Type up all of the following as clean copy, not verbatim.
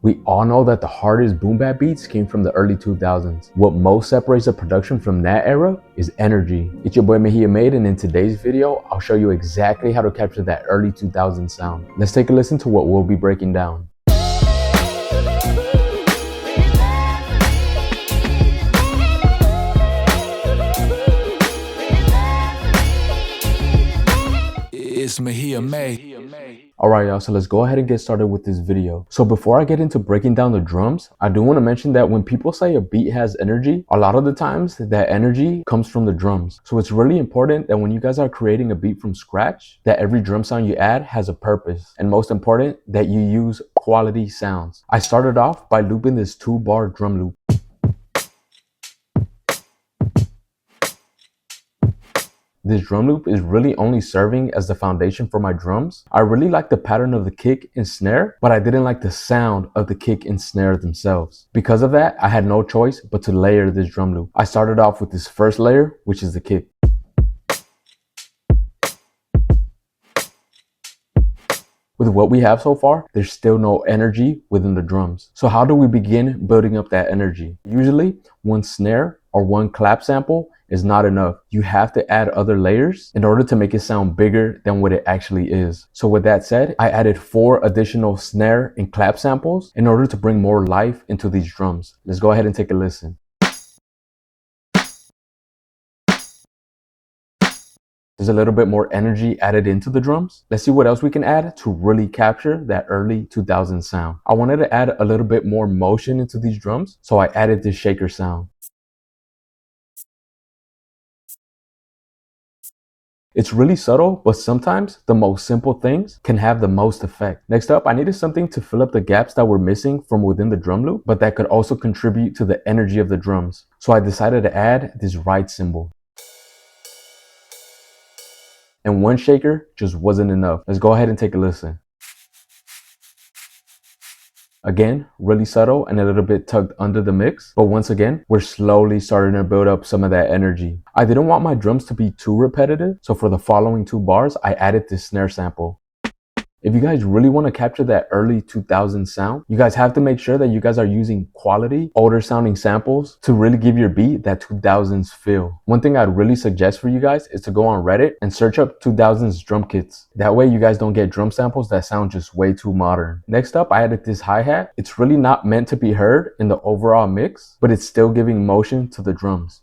We all know that the hardest boom bap beats came from the early 2000s. What most separates the production from that era is energy. It's your boy Mejia Made, and in today's video, I'll show you exactly how to capture that early 2000s sound. Let's take a listen to what we'll be breaking down. It's Mejia May. Alright y'all, so let's go ahead and get started with this video. So before I get into breaking down the drums, I do want to mention that when people say a beat has energy, a lot of the times that energy comes from the drums. So it's really important that when you guys are creating a beat from scratch, that every drum sound you add has a purpose. And most important, that you use quality sounds. I started off by looping this 2-bar drum loop. This drum loop is really only serving as the foundation for my drums. I really like the pattern of the kick and snare, but I didn't like the sound of the kick and snare themselves. Because of that, I had no choice but to layer this drum loop. I started off with this first layer, which is the kick. With what we have so far, there's still no energy within the drums. So how do we begin building up that energy? Usually, one snare or one clap sample is not enough. You have to add other layers in order to make it sound bigger than what it actually is. So with that said, I added 4 additional snare and clap samples in order to bring more life into these drums. Let's go ahead and take a listen. There's a little bit more energy added into the drums. Let's see what else we can add to really capture that early 2000s sound. I wanted to add a little bit more motion into these drums, so I added this shaker sound. It's really subtle, but sometimes the most simple things can have the most effect. Next up, I needed something to fill up the gaps that were missing from within the drum loop, but that could also contribute to the energy of the drums. So I decided to add this ride cymbal. And one shaker just wasn't enough. Let's go ahead and take a listen. Again, really subtle and a little bit tucked under the mix. But once again, we're slowly starting to build up some of that energy. I didn't want my drums to be too repetitive. So for the following 2 bars, I added this snare sample. If you guys really want to capture that early 2000s sound, you guys have to make sure that you guys are using quality, older sounding samples to really give your beat that 2000s feel. One thing I'd really suggest for you guys is to go on Reddit and search up 2000s drum kits. That way you guys don't get drum samples that sound just way too modern. Next up, I added this hi-hat. It's really not meant to be heard in the overall mix, but it's still giving motion to the drums.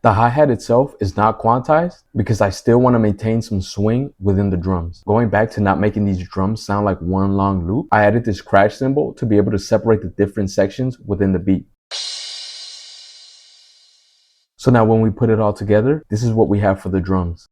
The hi-hat itself is not quantized because I still want to maintain some swing within the drums. Going back to not making these drums sound like one long loop, I added this crash cymbal to be able to separate the different sections within the beat. So now when we put it all together, this is what we have for the drums.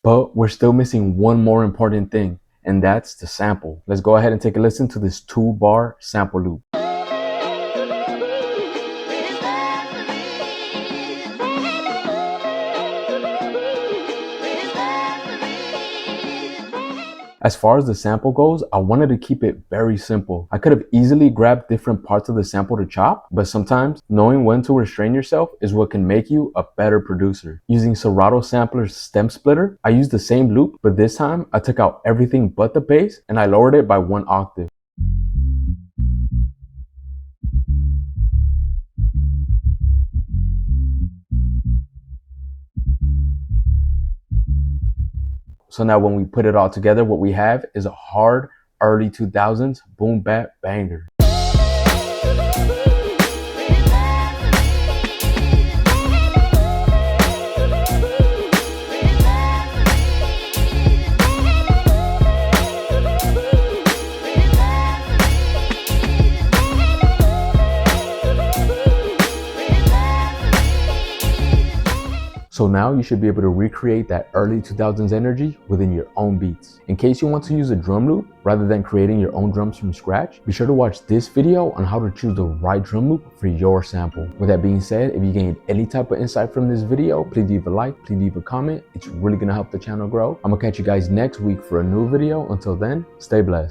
But we're still missing one more important thing, and that's the sample. Let's go ahead and take a listen to this 2-bar sample loop. As far as the sample goes, I wanted to keep it very simple. I could have easily grabbed different parts of the sample to chop, but sometimes knowing when to restrain yourself is what can make you a better producer. Using Serato Sampler's stem splitter, I used the same loop, but this time I took out everything but the bass and I lowered it by 1 octave. So now when we put it all together, what we have is a hard early 2000s boom bap banger. So now you should be able to recreate that early 2000s energy within your own beats. In case you want to use a drum loop rather than creating your own drums from scratch, be sure to watch this video on how to choose the right drum loop for your sample. With that being said, if you gained any type of insight from this video, please leave a like, please leave a comment. It's really gonna help the channel grow. I'm gonna catch you guys next week for a new video. Until then, stay blessed.